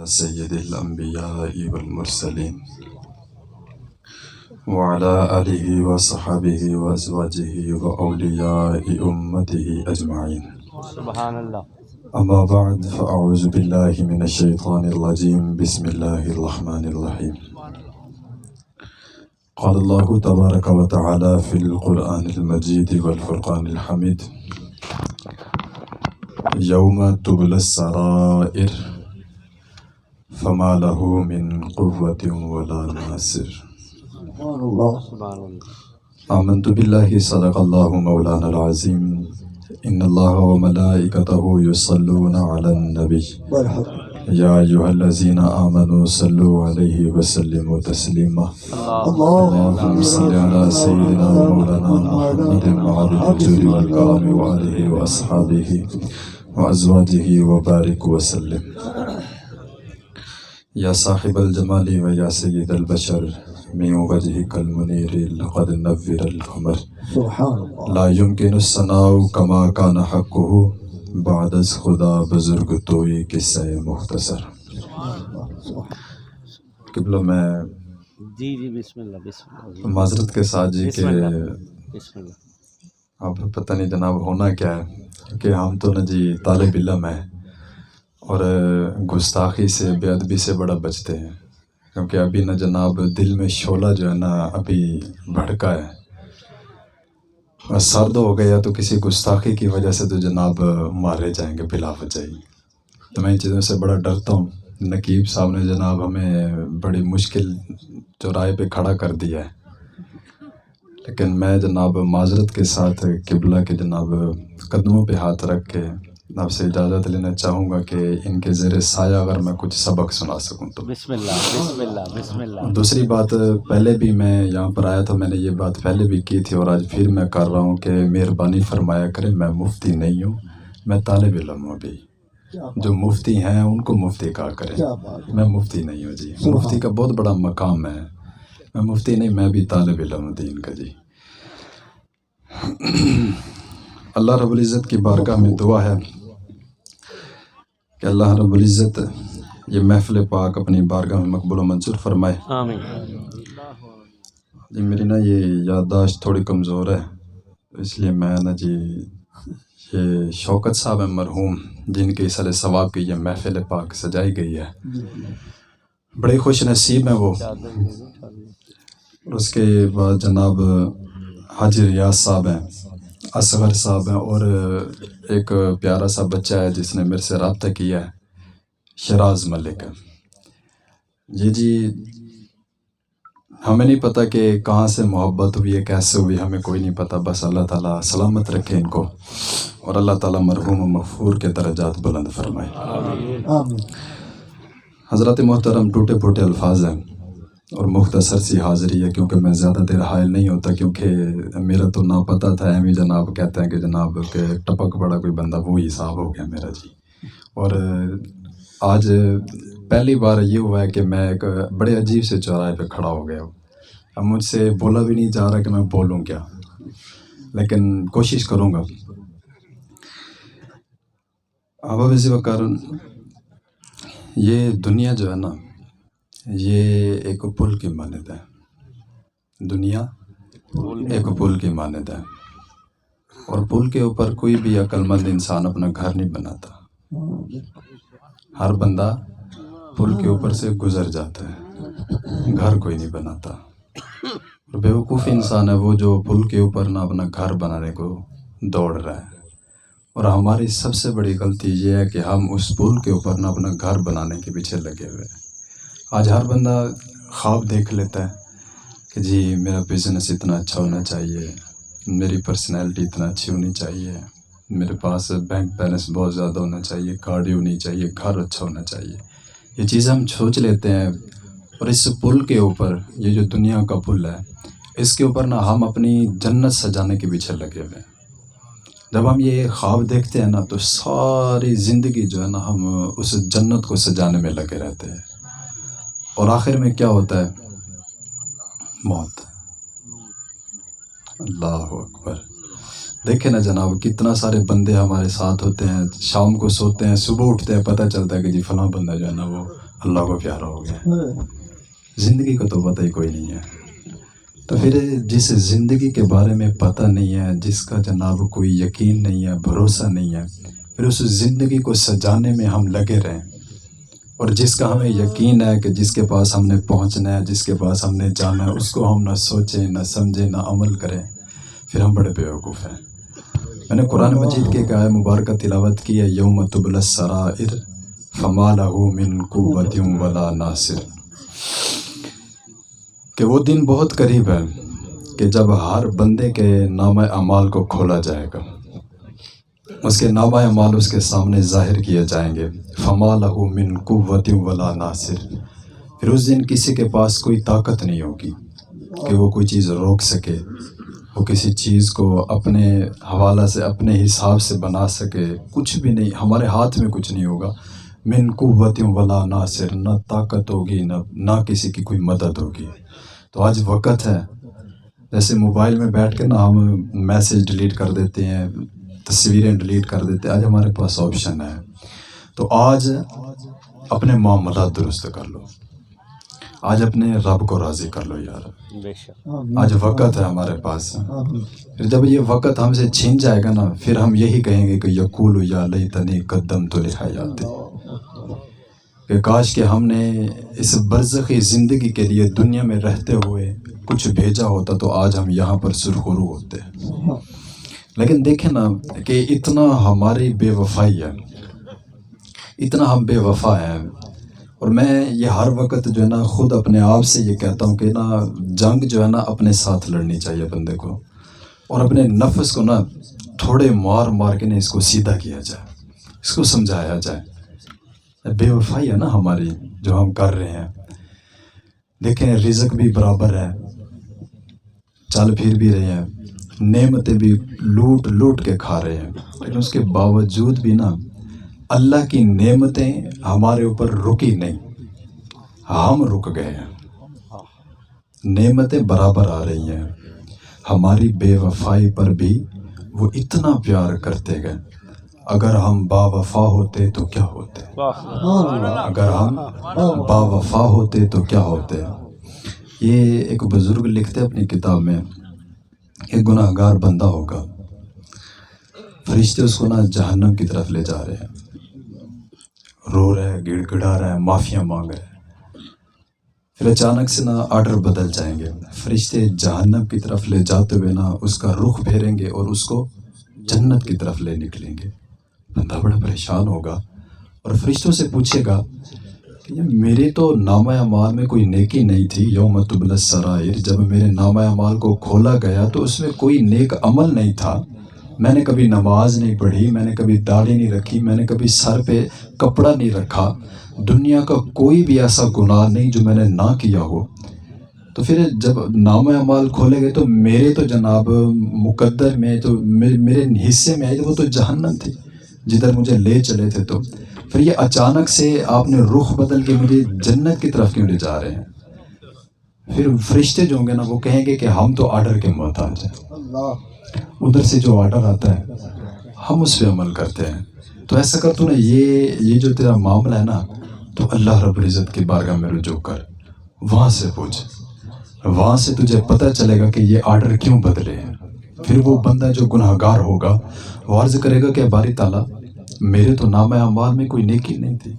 سید الانبیاء والمرسلین وعلی آلہ وصحبہ وازواجہ واولیاء امتہ اجمعین سبحان اللہ۔ اما بعد فاعوذ باللہ من الشیطان الرجیم بسم اللہ الرحمن الرحیم قال اللہ تبارک و تعالی فی القرآن المجید والفرقان الحمید یوم تبلی السرائر فما له من قوة ولا ناصر سبحان اللہ۔ آمنت باللہ صدق اللہ مولانا العظیم ان اللہ وملائکتہ یصلون علی النبی یا ایہا الذین آمنوا صلوا علیہ وسلموا تسلیما اللہم صل علی سیدنا مولانا محمد وعلی الجود والکرم وآلہ واصحابہ وازواجہ وبارک وسلم یا صاحب الجمال و یا سید البشر من وجهك المنیر لقد نور القمر لا يمكن الثناء كما كان حقه بعد از خدا بزرگ توئی قصہ مختصر۔ قبلہ میں جی بسم اللہ بسم اللہ معذرت کے ساتھ جی کہ بسم اللہ۔ اب پتہ نہیں جناب ہونا کیا ہے کہ ہم تو نا جی طالب علم ہیں اور گستاخی سے بے ادبی سے بڑا بچتے ہیں، کیونکہ ابھی نا جناب دل میں شعلہ جو ہے نا ابھی بھڑکا ہے، سرد ہو گیا تو کسی گستاخی کی وجہ سے تو جناب مارے جائیں گے بلا وجہ ہی۔ تو میں ان چیزوں سے بڑا ڈرتا ہوں۔ نقیب صاحب نے جناب ہمیں بڑی مشکل چوراہے پہ کھڑا کر دیا ہے، لیکن میں جناب معذرت کے ساتھ قبلہ کے جناب قدموں پہ ہاتھ رکھ کے آپ سے اجازت لینا چاہوں گا کہ ان کے زیر سایہ اگر میں کچھ سبق سنا سکوں تو۔ بسم اللہ بسم اللہ بسم اللہ۔ دوسری بات، پہلے بھی میں یہاں پر آیا تھا، میں نے یہ بات پہلے بھی کی تھی اور آج پھر میں کر رہا ہوں کہ مہربانی فرمایا کریں، میں مفتی نہیں ہوں، میں طالب علم ہوں۔ بھی جو مفتی ہیں ان کو مفتی کہا کریں، میں مفتی نہیں ہوں جی۔ مفتی کا بہت بڑا مقام ہے، میں مفتی نہیں، میں بھی طالب علم ہوں دین کا جی۔ اللہ رب العزت کی بارگاہ میں دعا ہے کہ اللہ رب العزت یہ محفل پاک اپنی بارگاہ میں مقبول و منظور فرمائے۔ آمین۔ جی میری نا یہ یادداشت تھوڑی کمزور ہے، اس لیے میں نا جی یہ شوکت صاحب ہیں مرحوم، جن کے اصل ثواب کی یہ محفل پاک سجائی گئی ہے، بڑے خوش نصیب ہیں وہ۔ اور اس کے بعد جناب حاجی ریاض صاحب ہیں، اصغر صاحب ہیں، اور ایک پیارا سا بچہ ہے جس نے میرے سے رابطہ کیا ہے، شراز ملک ہے جی۔ ہمیں نہیں پتہ کہ کہاں سے محبت ہوئی ہے، کیسے ہوئی، ہمیں کوئی نہیں پتہ، بس اللہ تعالیٰ سلامت رکھے ان کو اور اللہ تعالیٰ مرحوم و مغفور کے درجات بلند فرمائے۔ حضرات محترم، ٹوٹے پھوٹے الفاظ ہیں اور مختصر سی حاضری ہے، کیونکہ میں زیادہ دیر حائل نہیں ہوتا، کیونکہ میرا تو نہ پتہ تھا، ایم جناب کہتے ہیں کہ جناب کہ ٹپک پڑا کوئی بندہ، وہی حساب ہو گیا میرا جی۔ اور آج پہلی بار یہ ہوا ہے کہ میں ایک بڑے عجیب سے چوراہے پہ کھڑا ہو گیا ہوں، اب مجھ سے بولا بھی نہیں جا رہا کہ میں بولوں کیا، لیکن کوشش کروں گا۔ اب اسی وقت یہ دنیا جو ہے نا، یہ ایک پل کی مانند ہے، دنیا ایک پل کی مانند ہے، اور پل کے اوپر کوئی بھی عقل مند انسان اپنا گھر نہیں بناتا، ہر بندہ پل کے اوپر سے گزر جاتا ہے، گھر کوئی نہیں بناتا۔ اور بیوقوف انسان ہے وہ جو پل کے اوپر نہ اپنا گھر بنانے کو دوڑ رہا ہے۔ اور ہماری سب سے بڑی غلطی یہ ہے کہ ہم اس پل کے اوپر نہ اپنا گھر بنانے کے پیچھے لگے ہوئے ہیں۔ آج ہر بندہ خواب دیکھ لیتا ہے کہ جی میرا بزنس اتنا اچھا ہونا چاہیے، میری پرسنالٹی اتنا اچھی ہونی چاہیے، میرے پاس بینک بیلنس بہت زیادہ ہونا چاہیے، گاڑی ہونی چاہیے، گھر اچھا ہونا چاہیے، یہ چیزیں ہم سوچ لیتے ہیں۔ اور اس پل کے اوپر، یہ جو دنیا کا پل ہے، اس کے اوپر نا ہم اپنی جنت سجانے کے پیچھے لگے ہوئے ہیں۔ جب ہم یہ خواب دیکھتے ہیں نا تو ساری زندگی جو ہے نا ہم اس جنت کو سجانے میں لگے رہتے ہیں، اور آخر میں کیا ہوتا ہے؟ موت۔ اللہ اکبر۔ دیکھیں نا جناب، کتنا سارے بندے ہمارے ساتھ ہوتے ہیں، شام کو سوتے ہیں، صبح اٹھتے ہیں، پتہ چلتا ہے کہ جی فلاں بندہ جو ہے نا وہ اللہ کو پیارا ہو گیا، زندگی کا تو پتہ ہی کوئی نہیں ہے۔ تو پھر جس زندگی کے بارے میں پتہ نہیں ہے، جس کا جناب کوئی یقین نہیں ہے، بھروسہ نہیں ہے، پھر اس زندگی کو سجانے میں ہم لگے رہیں، اور جس کا ہمیں یقین ہے کہ جس کے پاس ہم نے پہنچنا ہے، جس کے پاس ہم نے جانا ہے، اس کو ہم نہ سوچیں، نہ سمجھیں، نہ عمل کریں، پھر ہم بڑے بیوقوف ہیں۔ میں نے قرآن مجید کے ایک آیت مبارکہ تلاوت کی ہے، یوم تبلی السرائر فما لہ من قوۃ ولا ناصر، کہ وہ دن بہت قریب ہے کہ جب ہر بندے کے نامہ اعمال کو کھولا جائے گا، اس کے نامہ اعمال اس کے سامنے ظاہر کیے جائیں گے، فما لہ من قوۃ ولا ناصر، پھر اس دن کسی کے پاس کوئی طاقت نہیں ہوگی کہ وہ کوئی چیز روک سکے، وہ کسی چیز کو اپنے حوالہ سے، اپنے حساب سے بنا سکے، کچھ بھی نہیں، ہمارے ہاتھ میں کچھ نہیں ہوگا، من قوۃ ولا ناصر، نہ طاقت ہوگی، نہ کسی کی کوئی مدد ہوگی۔ تو آج وقت ہے، جیسے موبائل میں بیٹھ کے نا ہم میسیج ڈیلیٹ کر دیتے ہیں، تصویریں ڈیلیٹ کر دیتے ہیں، آج ہمارے پاس آپشن ہے۔ تو آج اپنے معاملات درست کر لو، آج اپنے رب کو راضی کر لو یار، بے شک آج وقت ہے ہمارے پاس۔ پھر جب یہ وقت ہم سے چھین جائے گا نا، پھر ہم یہی کہیں گے کہ یقول یا لیتنی قدمت لحیاتی، کہ کاش کہ ہم نے اس برزخی زندگی کے لیے دنیا میں رہتے ہوئے کچھ بھیجا ہوتا تو آج ہم یہاں پر سرخرو ہوتے۔ لیکن دیکھیں نا کہ اتنا ہماری بے وفائی ہے، اتنا ہم بے وفا ہیں، اور میں یہ ہر وقت جو ہے نا خود اپنے آپ سے یہ کہتا ہوں کہ نا جنگ جو ہے نا اپنے ساتھ لڑنی چاہیے بندے کو، اور اپنے نفس کو نا تھوڑے مار مار کے نا اس کو سیدھا کیا جائے، اس کو سمجھایا جائے۔ بے وفائی ہے نا ہماری جو ہم کر رہے ہیں۔ دیکھیں رزق بھی برابر ہے، چل پھر بھی رہے ہیں، نعمتیں بھی لوٹ لوٹ کے کھا رہے ہیں، لیکن اس کے باوجود بھی نا اللہ کی نعمتیں ہمارے اوپر رکی نہیں، ہم رک گئے ہیں۔ نعمتیں برابر آ رہی ہیں، ہماری بے وفائی پر بھی وہ اتنا پیار کرتے گئے۔ اگر ہم با وفا ہوتے تو کیا ہوتے، اگر ہم با وفا ہوتے تو کیا ہوتے۔ یہ ایک بزرگ لکھتے اپنی کتاب میں، ایک گناہ گار بندہ ہوگا، فرشتے اس کو نا جہنم کی طرف لے جا رہے ہیں، رو رہا ہے، گڑ گڑا رہا ہے، معافیاں مانگ رہا ہے، پھر اچانک سے نا آرڈر بدل جائیں گے، فرشتے جہنم کی طرف لے جاتے ہوئے نا اس کا رخ پھیریں گے اور اس کو جنت کی طرف لے نکلیں گے۔ بندہ بڑا پریشان ہوگا اور فرشتوں سے پوچھے گا کہ یہ میرے تو نامہ اعمال میں کوئی نیکی نہیں تھی، یوم تبلی السرائر، جب میرے نامہ اعمال کو کھولا گیا تو اس میں کوئی نیک عمل نہیں تھا، میں نے کبھی نماز نہیں پڑھی، میں نے کبھی داڑھی نہیں رکھی، میں نے کبھی سر پہ کپڑا نہیں رکھا، دنیا کا کوئی بھی ایسا گناہ نہیں جو میں نے نہ کیا ہو۔ تو پھر جب نامہ اعمال کھولے گئے تو میرے تو جناب مقدر میں تو میرے حصے میں آئی، وہ تو جہنم تھی جدھر مجھے لے چلے تھے، تو پھر یہ اچانک سے آپ نے رخ بدل کے مجھے جنت کی طرف کیوں لے جا رہے ہیں۔ پھر فرشتے جو ہوں گے نا وہ کہیں گے کہ ہم تو آرڈر کے محتاج ہیں، ادھر سے جو آرڈر آتا ہے ہم اس پہ عمل کرتے ہیں۔ تو ایسا کر تو نا یہ جو تیرا معاملہ ہے نا، تو اللہ رب العزت کی بارگاہ میں رجوع کر، وہاں سے پوچھ، وہاں سے تجھے پتہ چلے گا کہ یہ آرڈر کیوں بدلے ہیں۔ پھر وہ بندہ جو گناہ گار ہوگا وہ عرض کرے گا کہ باری تعالیٰ میرے تو نامہ اعمال میں کوئی نیکی نہیں تھی،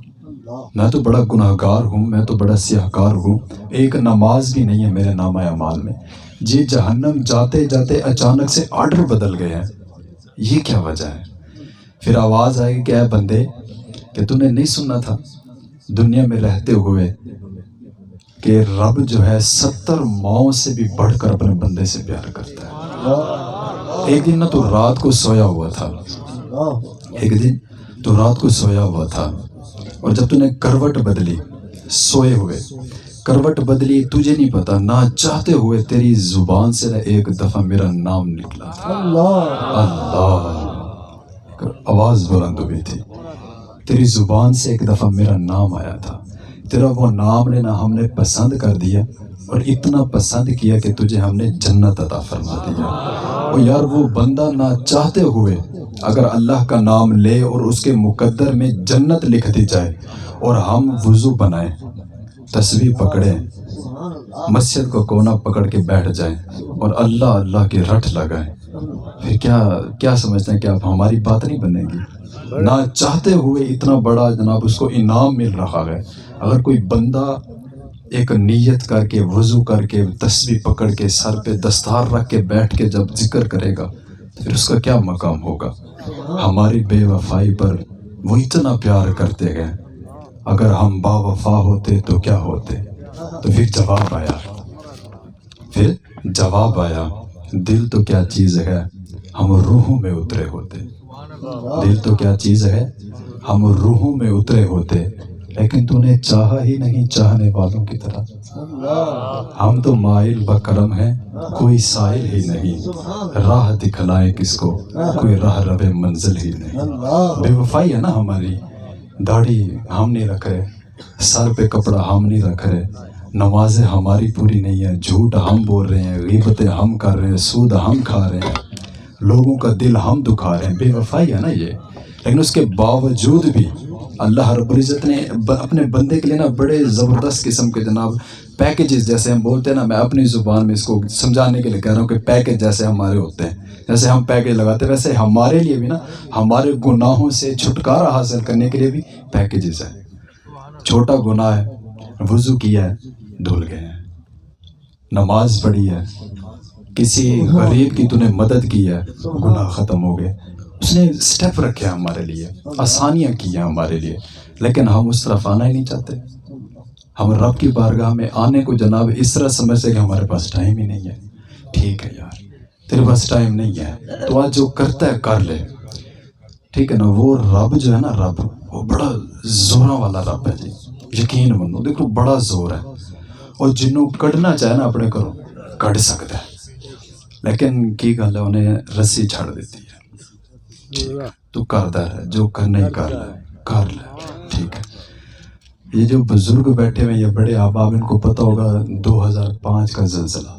میں تو بڑا گناہ گار ہوں، میں تو بڑا سیاہ کار ہوں، ایک نماز بھی نہیں ہے میرے نامہ اعمال میں، جی جہنم جاتے جاتے اچانک سے آرڈر بدل گئے ہیں، یہ کیا وجہ ہے۔ پھر آواز آئے گی کہ اے بندے کہ تو نے نہیں سننا تھا دنیا میں رہتے ہوئے کہ رب جو ہے 70 ماؤں سے بھی بڑھ کر اپنے بندے سے پیار کرتا ہے۔ ایک دن نہ تو رات کو سویا ہوا تھا، ایک دن تو رات کو سویا ہوا تھا، اور جب تو نے کروٹ بدلی، سوئے ہوئے کروٹ بدلی، تجھے نہیں پتا، نہ چاہتے ہوئے تیری زبان سے ایک دفعہ میرا نام نکلا تھا، اللہ، آواز بلند ہوئی تھی، تیری زبان سے ایک دفعہ میرا نام آیا تھا، تیرا وہ نام لینا ہم نے پسند کر دیا، اور اتنا پسند کیا کہ تجھے ہم نے جنت عطا فرما دیا۔ اور یار وہ بندہ نہ چاہتے ہوئے اگر اللہ کا نام لے اور اس کے مقدر میں جنت لکھ دی جائے، اور ہم وضو بنائیں، تسبیح پکڑیں، مسجد کو کونا پکڑ کے بیٹھ جائیں اور اللہ اللہ کی رٹ لگائیں، پھر کیا سمجھتے ہیں کہ اب ہماری بات نہیں بنے گی؟ نہ چاہتے ہوئے اتنا بڑا جناب اس کو انعام مل رہا ہے. اگر کوئی بندہ ایک نیت کر کے وضو کر کے تسبیح پکڑ کے سر پہ دستار رکھ کے بیٹھ کے جب ذکر کرے گا تو پھر اس کا کیا مقام ہوگا؟ ہماری بے وفائی پر وہ اتنا پیار کرتے گئے. اگر ہم با وفا ہوتے تو کیا ہوتے؟ تو پھر جواب آیا دل تو کیا چیز ہے ہم روحوں میں اترے ہوتے. دل تو کیا چیز ہے ہم روحوں میں اترے ہوتے، لیکن تو نے چاہا ہی نہیں چاہنے والوں کی طرح. ہم تو مائل بکرم ہیں، کوئی سائل ہی نہیں، راہ دکھلائے کس کو، کوئی راہ رب منزل ہی نہیں. بے وفائی ہے نا ہماری. داڑھی ہم نہیں رکھ رہے، سر پہ کپڑا ہم نہیں رکھ رہے، نمازیں ہماری پوری نہیں ہیں، جھوٹ ہم بول رہے ہیں، غیبتیں ہم کر رہے ہیں، سود ہم کھا رہے ہیں، لوگوں کا دل ہم دکھا رہے ہیں. بے وفائی ہے نا یہ. لیکن اس کے باوجود بھی اللہ رب العزت نے اپنے بندے کے لیے نا بڑے زبردست قسم کے جناب پیکیجز، جیسے ہم بولتے ہیں نا، میں اپنی زبان میں اس کو سمجھانے کے لیے کہہ رہا ہوں کہ پیکیج جیسے ہمارے ہوتے ہیں، جیسے ہم پیکیج لگاتے ہیں، ویسے ہمارے لیے بھی نا ہمارے گناہوں سے چھٹکارا حاصل کرنے کے لیے بھی پیکیجز ہیں. چھوٹا گناہ ہے، وضو کیا ہے، دھل گئے ہیں. نماز پڑھی ہے، کسی غریب کی تو نے مدد کی ہے، گناہ ختم ہو گئے. اس نے سٹیپ رکھے ہمارے لیے، آسانیاں کی ہیں ہمارے لیے، لیکن ہم اس طرف آنا ہی نہیں چاہتے. ہم رب کی بارگاہ میں آنے کو جناب اس طرح سمجھتے کہ ہمارے پاس ٹائم ہی نہیں ہے. ٹھیک ہے یار، تیرے پاس ٹائم نہیں ہے تو آج جو کرتا ہے کر لے، ٹھیک ہے نا. وہ رب جو ہے نا، رب وہ بڑا زوراں والا رب ہے جی. یقین منو، دیکھو بڑا زور ہے، اور جنوں کڈنا چاہے نا اپنے گھروں کڈ سکتا ہے، لیکن کی گل ہے انہیں رسی چھڑ دیتی ہے. تو کرتا ہے جو کرنا ہی کر لے. ٹھیک ہے. یہ جو بزرگ بیٹھے ہوئے، یہ بڑے احباب، ان کو پتہ ہوگا 2005 کا زلزلہ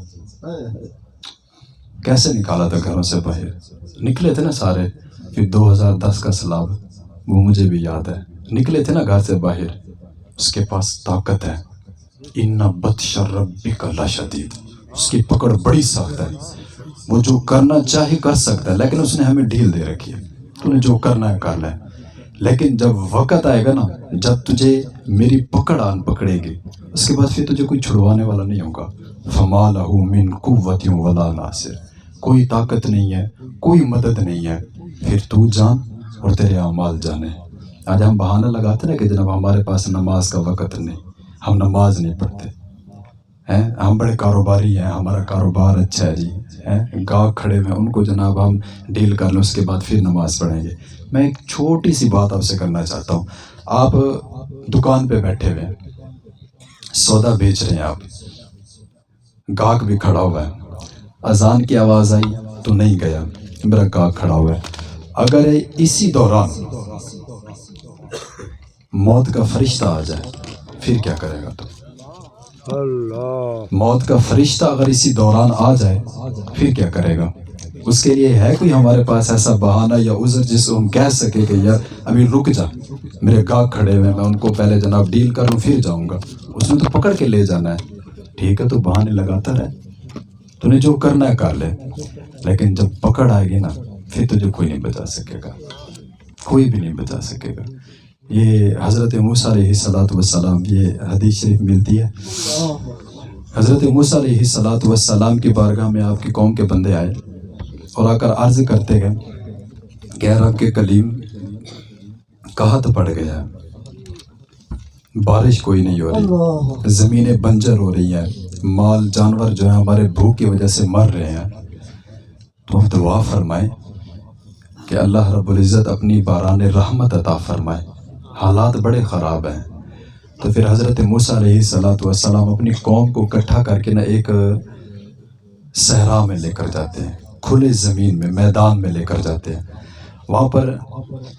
کیسے نکالا تھا گھروں سے باہر. نکلے تھے نا سارے. پھر 2010 کا سیلاب، وہ مجھے بھی یاد ہے. نکلے تھے نا گھر سے باہر. اس کے پاس طاقت ہے. ان بطش ربک لشدید، اس کی پکڑ بڑی سخت ہے. وہ جو کرنا چاہے کر سکتا ہے، لیکن اس نے ہمیں ڈھیل دے رکھی ہے. تو نے جو کرنا ہے کر لے، لیکن جب وقت آئے گا نا، جب تجھے میری پکڑ آن پکڑے گی، اس کے بعد پھر تجھے کوئی چھڑوانے والا نہیں ہوگا. فما لہ من قوت ولا ناصر، کوئی طاقت نہیں ہے، کوئی مدد نہیں ہے. پھر تو جان اور تیرے اعمال جانے. آج ہم بہانہ لگاتے ہیں کہ جناب ہمارے پاس نماز کا وقت نہیں، ہم نماز نہیں پڑھتے ہیں. ہم بڑے کاروباری ہیں، ہمارا کاروبار اچھا ہے جی، گاہک کھڑے ہوئے، ان کو جناب ہم ڈیل کر لیں، اس کے بعد پھر نماز پڑھیں گے. میں ایک چھوٹی سی بات آپ سے کرنا چاہتا ہوں. آپ دکان پہ بیٹھے ہوئے ہیں، سودا بیچ رہے ہیں، آپ گاہک بھی کھڑا ہوا ہے. اذان کی آواز آئی تو نہیں گیا، میرا گاہک کھڑا ہوا ہے. اگر اسی دوران موت کا فرشتہ آ جائے پھر کیا کرے گا؟ تو موت کا فرشتہ اگر اسی دوران آ جائے پھر کیا کرے گا؟ اس کے لیے ہے کوئی ہمارے پاس ایسا بہانہ یا عذر جس کو ہم کہہ سکے کہ یار ابھی رک جا، میرے گاہک کھڑے ہوئے، میں ان کو پہلے جناب ڈیل کر لوں پھر جاؤں گا. اس نے تو پکڑ کے لے جانا ہے. ٹھیک ہے، تو بہانے لگاتا رہے، تو نے جو کرنا ہے کر لے، لیکن جب پکڑ آئے گی نا پھر تجھے کوئی نہیں بچا سکے گا، کوئی بھی نہیں بچا سکے گا. یہ حضرت موسیٰ علیہ السلام، یہ حدیث شریف ملتی ہے. حضرت موسیٰ علیہ السلام کی بارگاہ میں آپ کی قوم کے بندے آئے اور آ کر عرض کرتے گئے کہ رب کے کلیم، قحط پڑ گیا ہے، بارش کوئی نہیں ہو رہی، زمینیں بنجر ہو رہی ہیں، مال جانور جو ہیں ہمارے بھوک کی وجہ سے مر رہے ہیں. تو ہم دعا فرمائیں کہ اللہ رب العزت اپنی باران رحمت عطا فرمائے. حالات بڑے خراب ہیں. تو پھر حضرت موسیٰ علیہ السلام اپنی قوم کو اکٹھا کر کے نا ایک صحرا میں لے کر جاتے ہیں، کھلے زمین میں، میدان میں لے کر جاتے ہیں. وہاں پر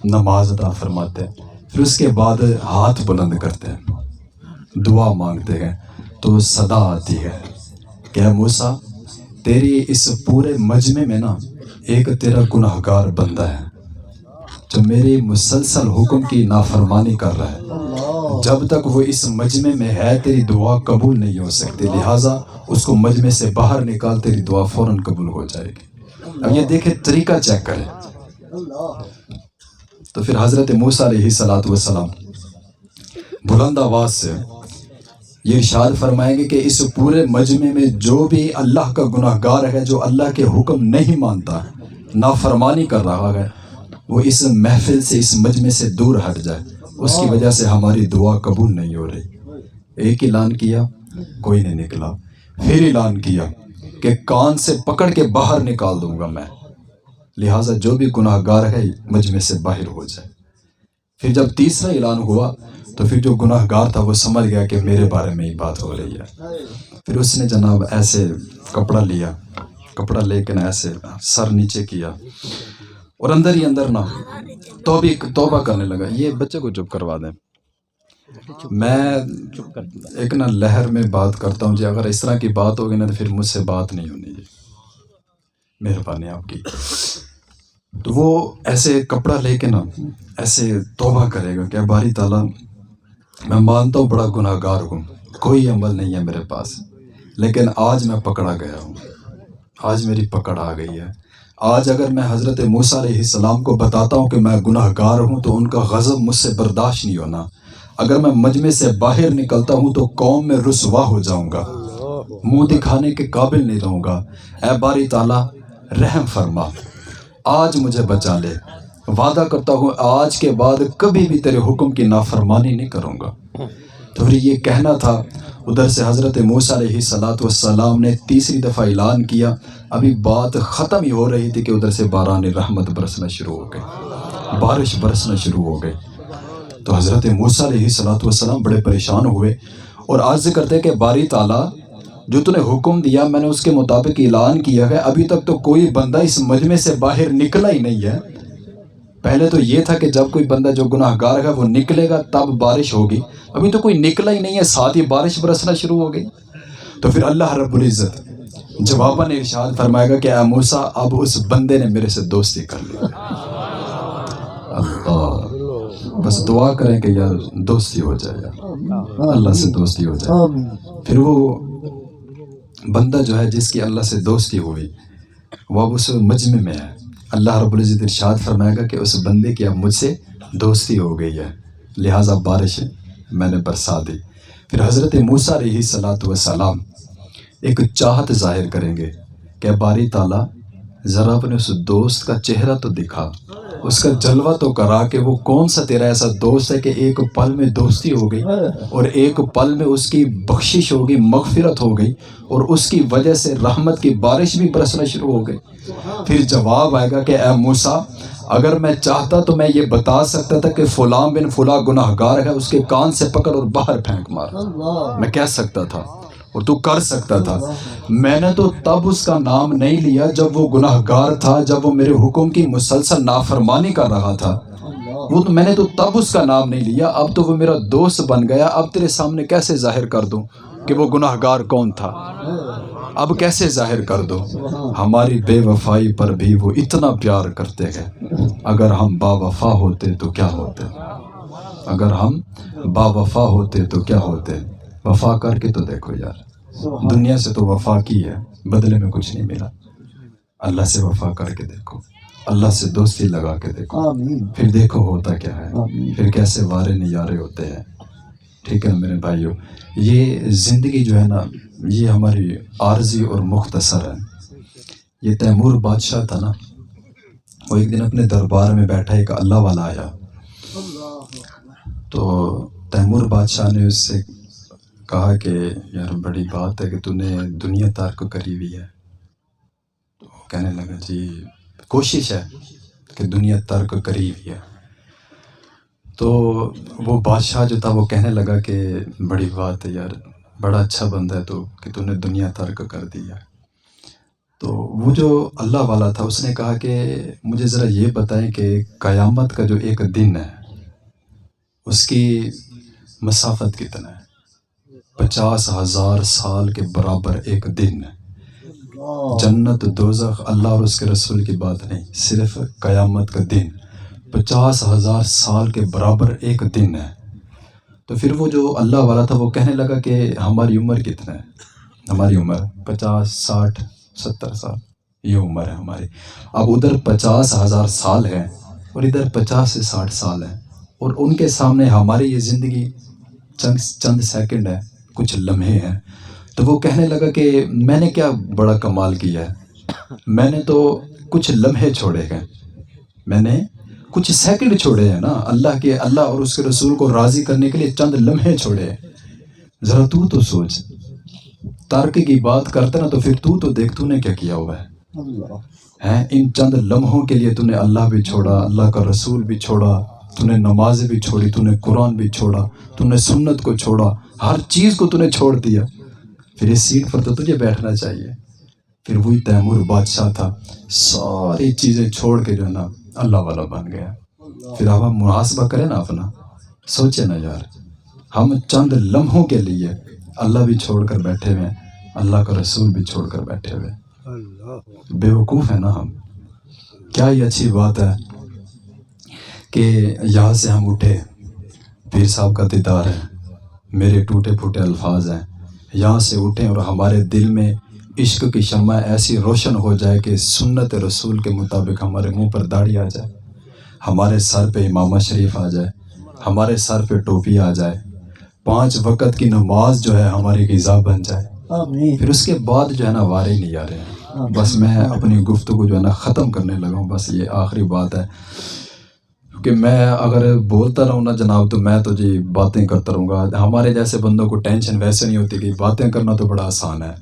نماز عطا فرماتے ہیں. پھر اس کے بعد ہاتھ بلند کرتے ہیں، دعا مانگتے ہیں. تو صدا آتی ہے کہ اے موسیٰ، تیری اس پورے مجمع میں نا ایک تیرا گناہگار بندہ ہے جو میری مسلسل حکم کی نافرمانی کر رہا ہے. جب تک وہ اس مجمع میں ہے تیری دعا قبول نہیں ہو سکتی، لہٰذا اس کو مجمع سے باہر نکال، تیری دعا فوراً قبول ہو جائے گی۔ اب یہ دیکھیں طریقہ چیک کریں۔ تو پھر حضرت موسیٰ علیہ السلام بلند آواز سے یہ ارشاد فرمائیں گے کہ اس پورے مجمع میں جو بھی اللہ کا گناہ گار ہے، جو اللہ کے حکم نہیں مانتا، نافرمانی کر رہا ہے، وہ اس محفل سے، اس مجمع سے دور ہٹ جائے، اس کی وجہ سے ہماری دعا قبول نہیں ہو رہی۔ ایک اعلان کیا، کوئی نہیں نکلا، پھر اعلان کیا کہ کان سے پکڑ کے باہر نکال دوں گا میں، لہٰذا جو بھی گناہ گار ہے مجمع سے باہر ہو جائے۔ پھر جب تیسرا اعلان ہوا تو پھر جو گناہ گار تھا وہ سمجھ گیا کہ میرے بارے میں ہی بات ہو رہی ہے۔ پھر اس نے جناب ایسے کپڑا لیا، کپڑا لے کے نا ایسے سر نیچے کیا اور اندر ہی اندر نا توبہ کرنے لگا۔ یہ بچے کو چپ کروا دیں، میں ایک نا لہر میں بات کرتا ہوں جی، اگر اس طرح کی بات ہوگی نا تو پھر مجھ سے بات نہیں ہونی جی، مہربانی آپ کی۔ تو وہ ایسے کپڑا لے کے نا ایسے توبہ کرے گا کہ باری تعالیٰ میں مانتا ہوں بڑا گناہ گار ہوں، کوئی عمل نہیں ہے میرے پاس، لیکن آج میں پکڑا گیا ہوں، آج میری پکڑ آ گئی ہے۔ آج اگر میں حضرت موسیٰ علیہ السلام کو بتاتا ہوں کہ میں گناہ گار ہوں تو ان کا غضب مجھ سے برداشت نہیں ہونا۔ اگر میں مجمع سے باہر نکلتا ہوں تو قوم میں رسوا ہو جاؤں گا، منہ دکھانے کے قابل نہیں رہوں گا۔ اے باری تعالیٰ رحم فرما، آج مجھے بچا لے، وعدہ کرتا ہوں آج کے بعد کبھی بھی تیرے حکم کی نافرمانی نہیں کروں گا۔ تو پھر یہ کہنا تھا، ادھر سے حضرت موسیٰ علیہ السلام نے تیسری دفعہ اعلان کیا، ابھی بات ختم ہی ہو رہی تھی کہ ادھر سے باران رحمت برسنا شروع ہو گئی، بارش برسنا شروع ہو گئی۔ تو حضرت موسیٰ علیہ السلام بڑے پریشان ہوئے اور عرض کرتے کہ باری تعالیٰ جو تو نے حکم دیا میں نے اس کے مطابق اعلان کیا ہے، ابھی تک تو کوئی بندہ اس مجمع سے باہر نکلا ہی نہیں ہے۔ پہلے تو یہ تھا کہ جب کوئی بندہ جو گناہ گار ہے وہ نکلے گا تب بارش ہوگی، ابھی تو کوئی نکلا ہی نہیں ہے، ساتھ ہی بارش برسنا شروع ہو گئی۔ تو پھر اللہ رب العزت جواباً ارشاد فرمائے گا کہ اے موسیٰ اب اس بندے نے میرے سے دوستی کر لی۔ اللہ، بس دعا کریں کہ یار دوستی ہو جائے، یار اللہ سے دوستی ہو جائے۔ پھر وہ بندہ جو ہے جس کی اللہ سے دوستی ہوئی وہ اب اس مجمع میں ہے، اللہ رب العزت ارشاد فرمائے گا کہ اس بندے کی اب مجھ سے دوستی ہو گئی ہے، لہٰذا بارش میں نے برسا دی۔ پھر حضرت موسیٰ علیہ السلام ایک چاہت ظاہر کریں گے کہ باری تعالیٰ ذرا اپنے اس دوست کا چہرہ تو دکھا، اس کا جلوہ تو کرا کہ وہ کون سا تیرا ایسا دوست ہے کہ ایک پل میں دوستی ہو گئی اور ایک پل میں اس کی بخشش ہو گئی، مغفرت ہو گئی اور اس کی وجہ سے رحمت کی بارش بھی برسنا شروع ہو گئی۔ پھر جواب آئے گا کہ اے موسیٰ اگر میں چاہتا تو میں یہ بتا سکتا تھا کہ فلاں بن فلاں گناہ گار ہے، اس کے کان سے پکڑ اور باہر پھینک مار، میں کہہ سکتا تھا اور تو کر سکتا تھا۔ میں نے تو تب اس کا نام نہیں لیا جب وہ گناہ گار تھا، جب وہ میرے حکم کی مسلسل نافرمانی کر رہا تھا، وہ تو میں نے تو تب اس کا نام نہیں لیا، اب تو وہ میرا دوست بن گیا، اب تیرے سامنے کیسے ظاہر کر دوں کہ وہ گناہ گار کون تھا، اب کیسے ظاہر کر دوں۔ ہماری بے وفائی پر بھی وہ اتنا پیار کرتے ہیں، اگر ہم با وفا ہوتے تو کیا ہوتے، اگر ہم با وفا ہوتے تو کیا ہوتے۔ وفا کر کے تو دیکھو یار، دنیا سے تو وفا کی ہے، بدلے میں کچھ نہیں ملا، اللہ سے وفا کر کے دیکھو، اللہ سے دوستی لگا کے دیکھو، پھر دیکھو ہوتا کیا ہے، پھر کیسے وارے نیارے ہوتے ہیں۔ ٹھیک ہے میرے بھائیو، یہ زندگی جو ہے نا یہ ہماری عارضی اور مختصر ہے۔ یہ تیمور بادشاہ تھا نا، وہ ایک دن اپنے دربار میں بیٹھا، ایک اللہ والا آیا، تو تیمور بادشاہ نے اس سے کہا کہ یار بڑی بات ہے کہ تو نے دنیا ترک کری ہوئی ہے۔ تو کہنے لگا جی کوشش ہے کہ دنیا ترک کری ہوئی ہے۔ تو وہ بادشاہ جو تھا وہ کہنے لگا کہ بڑی بات ہے یار، بڑا اچھا بندہ ہے تو کہ تو نے دنیا ترک کر دی ہے۔ تو وہ جو اللہ والا تھا اس نے کہا کہ مجھے ذرا یہ بتائیں کہ قیامت کا جو ایک دن ہے اس کی مسافت کتنا ہے؟ 50,000 سال کے برابر ایک دن ہے۔ جنت دوزخ اللہ اور اس کے رسول کی بات نہیں، صرف قیامت کا دن 50,000 سال کے برابر ایک دن ہے۔ تو پھر وہ جو اللہ والا تھا وہ کہنے لگا کہ ہماری عمر کتنا ہے؟ ہماری عمر 50 60 70 سال یہ عمر ہے ہماری. اب ادھر 50,000 سال ہے اور ادھر 50 سے 60 سال ہے، اور ان کے سامنے ہماری یہ زندگی چند سیکنڈ ہے، کچھ لمحے ہیں. تو وہ کہنے لگا کہ میں نے کیا بڑا کمال کیا ہے، میں نے تو کچھ لمحے چھوڑے ہیں، میں نے کچھ سیکنڈ چھوڑے ہیں نا، اللہ اور اس کے رسول کو راضی کرنے کے لیے چند لمحے چھوڑے ہیں. ذرا تو سوچ، ترک کی بات کرتا نا تو پھر تو دیکھ تو نے کیا کیا ہوا ہے. ان چند لمحوں کے لیے تو نے اللہ بھی چھوڑا، اللہ کا رسول بھی چھوڑا، تو نے نمازیں بھی چھوڑی، تو نے قرآن بھی چھوڑا، تو نے سنت کو چھوڑا، ہر چیز کو تو نے چھوڑ دیا. پھر اس سیٹ پر تو تجھے بیٹھنا چاہیے. پھر وہی تیمور بادشاہ تھا، ساری چیزیں چھوڑ کے جو ہے نا اللہ والا بن گیا. پھر اب ہم محاسبہ کریں نا اپنا، سوچے نا یار، ہم چند لمحوں کے لیے اللہ بھی چھوڑ کر بیٹھے ہوئے، اللہ کا رسول بھی چھوڑ کر بیٹھے ہوئے. بے وقوف ہے نا ہم. کیا یہ اچھی بات ہے کہ یہاں سے ہم اٹھے، پیر صاحب کا دیدار ہے، میرے ٹوٹے پھوٹے الفاظ ہیں، یہاں سے اٹھیں اور ہمارے دل میں عشق کی شمع ایسی روشن ہو جائے کہ سنت رسول کے مطابق ہمارے منہ پر داڑھی آ جائے، ہمارے سر پہ امامہ شریف آ جائے، ہمارے سر پہ ٹوپی آ جائے، 5 وقت کی نماز جو ہے ہماری غذا بن جائے. پھر اس کے بعد جو ہے نا وارے نہیں آ رہے ہیں. بس میں اپنی گفتگو جو ہے نا ختم کرنے لگا ہوں. بس یہ آخری بات ہے کہ میں اگر بولتا رہوں نا جناب تو میں تو جی باتیں کرتا رہوں گا. ہمارے جیسے بندوں کو ٹینشن ویسے نہیں ہوتی کہ باتیں کرنا تو بڑا آسان ہے.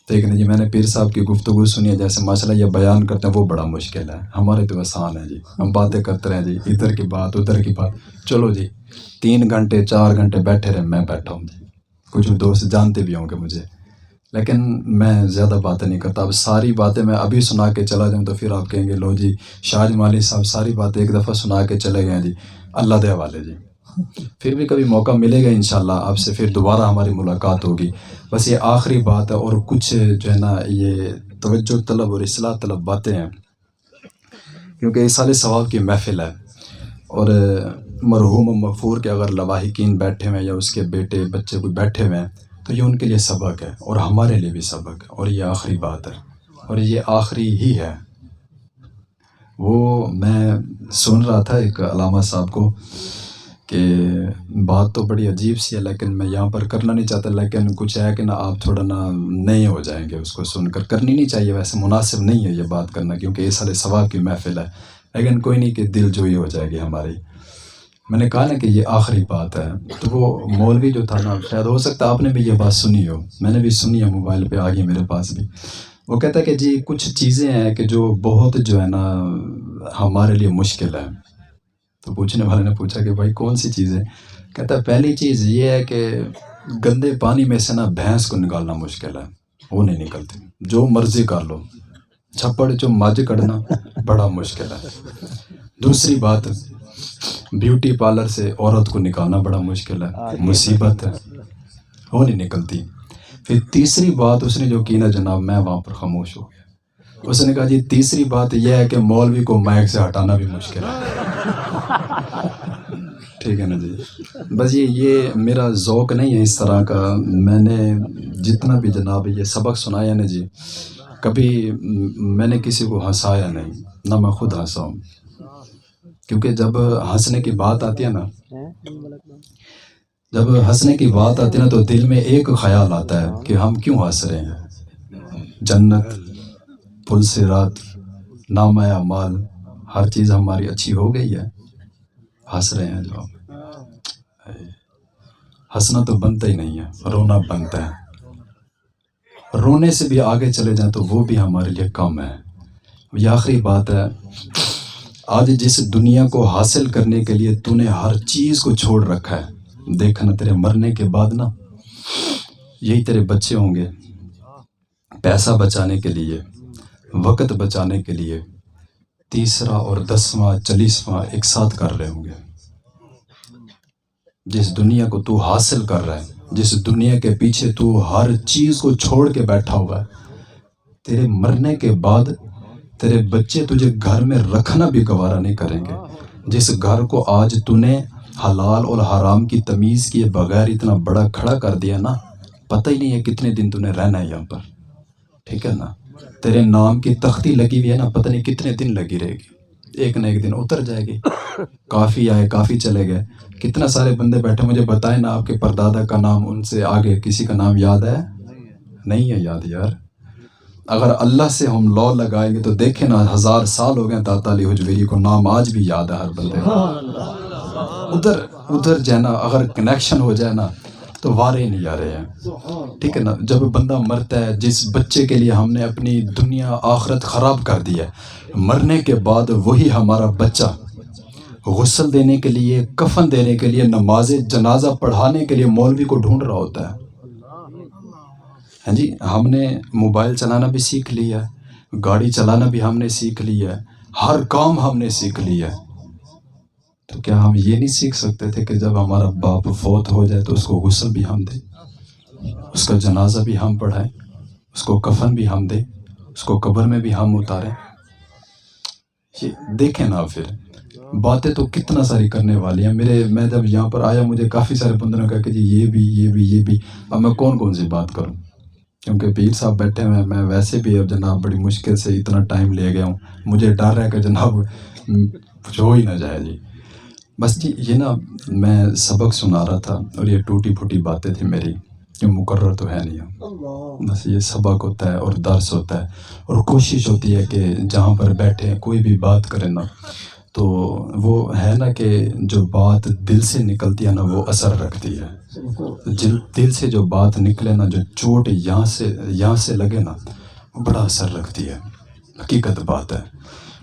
ٹھیک ہے جی، میں نے پیر صاحب کی گفتگو سنی ہے، جیسے مسئلہ یہ بیان کرتے ہیں وہ بڑا مشکل ہے. ہمارے تو آسان ہے جی، ہم باتیں کرتے رہیں جی، ادھر کی بات ادھر کی بات. چلو جی 3 گھنٹے 4 گھنٹے بیٹھے رہے، میں بیٹھا ہوں جی. کچھ دوست جانتے بھی ہوں گے مجھے، لیکن میں زیادہ باتیں نہیں کرتا. اب ساری باتیں میں ابھی سنا کے چلا جاؤں تو پھر آپ کہیں گے لو جی شاہ جمالی صاحب ساری باتیں ایک دفعہ سنا کے چلے گئے جی، اللہ دے والے جی. پھر بھی کبھی موقع ملے گا انشاءاللہ آپ سے پھر دوبارہ ہماری ملاقات ہوگی. بس یہ آخری بات ہے، اور کچھ جو ہے نا یہ توجہ طلب اور اصلاح طلب باتیں ہیں، کیونکہ ایصال ثواب کی محفل ہے، اور مرحوم و مغفور کے اگر لواحقین بیٹھے ہوئے یا اس کے بیٹے بچے کوئی بیٹھے ہوئے ہیں تو یہ ان کے لیے سبق ہے اور ہمارے لیے بھی سبق ہے. اور یہ آخری بات ہے اور یہ آخری ہی ہے. وہ میں سن رہا تھا ایک علامہ صاحب کو کہ بات تو بڑی عجیب سی ہے لیکن میں یہاں پر کرنا نہیں چاہتا، لیکن کچھ ہے کہ نا آپ تھوڑا نا نئے ہو جائیں گے اس کو سن کر. کرنی نہیں چاہیے ویسے، مناسب نہیں ہے یہ بات کرنا کیونکہ ایصال ثواب کی محفل ہے، لیکن کوئی نہیں کہ دل جوئی ہو جائے گی ہماری. میں نے کہا نا کہ یہ آخری بات ہے. تو وہ مولوی جو تھا نا، شاید ہو سکتا آپ نے بھی یہ بات سنی ہو، میں نے بھی سنی ہے، موبائل پہ آ گئی میرے پاس بھی. وہ کہتا ہے کہ جی کچھ چیزیں ہیں کہ جو بہت جو ہے نا ہمارے لیے مشکل ہے. تو پوچھنے والے نے پوچھا کہ بھائی کون سی چیزیں؟ کہتا ہے پہلی چیز یہ ہے کہ گندے پانی میں سے نا بھینس کو نکالنا مشکل ہے، وہ نہیں نکلتی، جو مرضی کر لو، چھپڑ جو مجھ کڑنا بڑا مشکل ہے. دوسری بات، بیوٹی پارلر سے عورت کو نکالنا بڑا مشکل ہے، مصیبت ہے، وہ نہیں نکلتی. پھر تیسری بات اس نے جو کی نا جناب، میں وہاں پر خاموش ہو گیا. اس نے کہا جی تیسری بات یہ ہے کہ مولوی کو مائک سے ہٹانا بھی مشکل ہے. ٹھیک ہے نا جی. بس یہ میرا ذوق نہیں ہے اس طرح کا. میں نے جتنا بھی جناب یہ سبق سنایا نا جی، کبھی میں نے کسی کو ہنسایا نہیں، نہ میں خود ہنسا ہوں. کیونکہ جب ہنسنے کی بات آتی ہے نا، جب ہنسنے کی بات آتی ہے نا تو دل میں ایک خیال آتا ہے کہ ہم کیوں ہنس رہے ہیں. جنت، پل صراط، نامہ اعمال، ہر چیز ہماری اچھی ہو گئی ہے، ہنس رہے ہیں. جو ہنسنا تو بنتا ہی نہیں ہے، رونا بنتا ہے. رونے سے بھی آگے چلے جائیں تو وہ بھی ہمارے لیے کم ہے. یہ آخری بات ہے. آج جس دنیا کو حاصل کرنے کے لیے تو نے ہر چیز کو چھوڑ رکھا ہے، دیکھنا تیرے مرنے کے بعد نا یہی تیرے بچے ہوں گے پیسہ بچانے کے لیے، وقت بچانے کے لیے 30واں اور 10واں 40واں ایک ساتھ کر رہے ہوں گے. جس دنیا کو تو حاصل کر رہا ہے، جس دنیا کے پیچھے تو ہر چیز کو چھوڑ کے بیٹھا ہوا ہے، تیرے مرنے کے بعد تیرے بچے تجھے گھر میں رکھنا بھی گوارا نہیں کریں گے. جس گھر کو آج تو نے حلال اور حرام کی تمیز کیے بغیر اتنا بڑا کھڑا کر دیا نا، پتہ ہی نہیں ہے کتنے دن تو نے رہنا ہے یہاں پر، ٹھیک ہے نا. تیرے نام کی تختی لگی ہوئی ہے نا، پتہ نہیں کتنے دن لگی رہے گی، ایک نہ ایک دن اتر جائے گی. کافی آئے کافی چلے گئے، کتنا سارے بندے بیٹھے، مجھے بتائیں نا آپ کے پردادا کا نام، ان سے آگے کسی کا نام یاد ہے؟ نہیں ہے یاد یار. اگر اللہ سے ہم لو لگائیں گے تو دیکھیں نا، 1000 سال ہو گئے داتا علی حجویری کو، نام آج بھی یاد ہے ہر بندے کو. ادھر جو ہے نا، اگر کنیکشن ہو جائے نا تو وارے نہیں آ رہے ہیں، ٹھیک ہے نا. جب بندہ مرتا ہے، جس بچے کے لیے ہم نے اپنی دنیا آخرت خراب کر دی ہے، مرنے کے بعد وہی ہمارا بچہ غسل دینے کے لیے، کفن دینے کے لیے، نماز جنازہ پڑھانے کے لیے مولوی کو ڈھونڈ رہا ہوتا ہے. ہاں جی، ہم نے موبائل چلانا بھی سیکھ لیا ہے، گاڑی چلانا بھی ہم نے سیکھ لیا ہے، ہر کام ہم نے سیکھ لیا ہے. تو کیا ہم یہ نہیں سیکھ سکتے تھے کہ جب ہمارا باپ فوت ہو جائے تو اس کو غسل بھی ہم دیں، اس کا جنازہ بھی ہم پڑھائیں، اس کو کفن بھی ہم دیں، اس کو قبر میں بھی ہم اتاریں؟ یہ دیکھیں نا، پھر باتیں تو کتنا ساری کرنے والی ہیں. میں جب یہاں پر آیا، مجھے کافی سارے بندوں نے کہا کہ جی یہ بھی. اب میں کون سی بات کروں، کیونکہ پیر صاحب بیٹھے ہوئے ہیں. میں ویسے بھی اب جناب بڑی مشکل سے اتنا ٹائم لے گیا ہوں، مجھے ڈر ہے کہ جناب کچھ ہو ہی نہ جائے. جی بس جی، یہ نا میں سبق سنا رہا تھا، اور یہ ٹوٹی پھوٹی باتیں تھی میری، یہ مقرر تو ہے نہیں، بس یہ سبق ہوتا ہے اور درس ہوتا ہے. اور کوشش ہوتی ہے کہ جہاں پر بیٹھے کوئی بھی بات کرے نا، تو وہ ہے نا کہ جو بات دل سے نکلتی ہے نا، وہ اثر رکھتی ہے. دل سے جو بات نکلے نا، جو چوٹ یہاں سے لگے نا، وہ بڑا اثر رکھتی ہے، حقیقت بات ہے.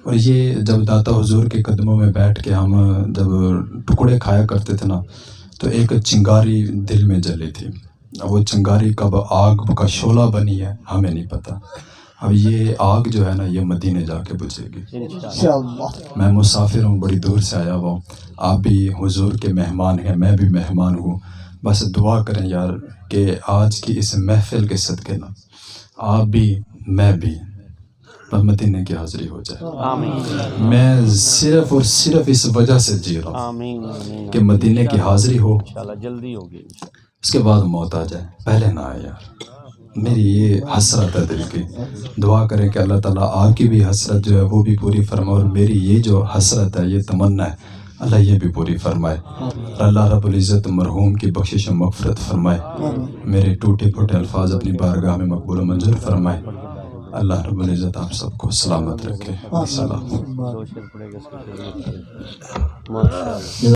اور یہ جب داتا حضور کے قدموں میں بیٹھ کے ہم جب ٹکڑے کھایا کرتے تھے نا، تو ایک چنگاری دل میں جلی تھی. وہ چنگاری کب آگ کا شعلہ بنی ہے ہمیں نہیں پتہ. اب یہ آگ جو ہے نا، یہ مدینے جا کے بجھے گی. میں مسافر ہوں، بڑی دور سے آیا ہوا ہوں. آپ بھی حضور کے مہمان ہیں، میں بھی مہمان ہوں. بس دعا کریں یار کہ آج کی اس محفل کے صدقے نا، آپ بھی میں بھی مدینے کی حاضری ہو جائے. آمین. میں صرف اور صرف اس وجہ سے جی رہا ہوں آمین. کہ مدینے کی حاضری ہو، انشاءاللہ جلدی ہوگی. اس کے بعد موت آ جائے، پہلے نہ آئے یار. میری یہ حسرت ہے دل کی. دعا کریں کہ اللہ تعالیٰ آپ کی بھی حسرت جو ہے وہ بھی پوری فرمائے، اور میری یہ جو حسرت ہے، یہ تمنا ہے، اللہ یہ بھی پوری فرمائے. اللہ رب العزت مرحوم کی بخشش و مغفرت فرمائے. میرے ٹوٹے پھوٹے الفاظ اپنی بارگاہ میں مقبول و منظور فرمائے. اللہ رب العزت آپ سب کو سلامت رکھے. السلام. دو شعر پڑھے گا اس کی خدمت کریں. ماشاءاللہ.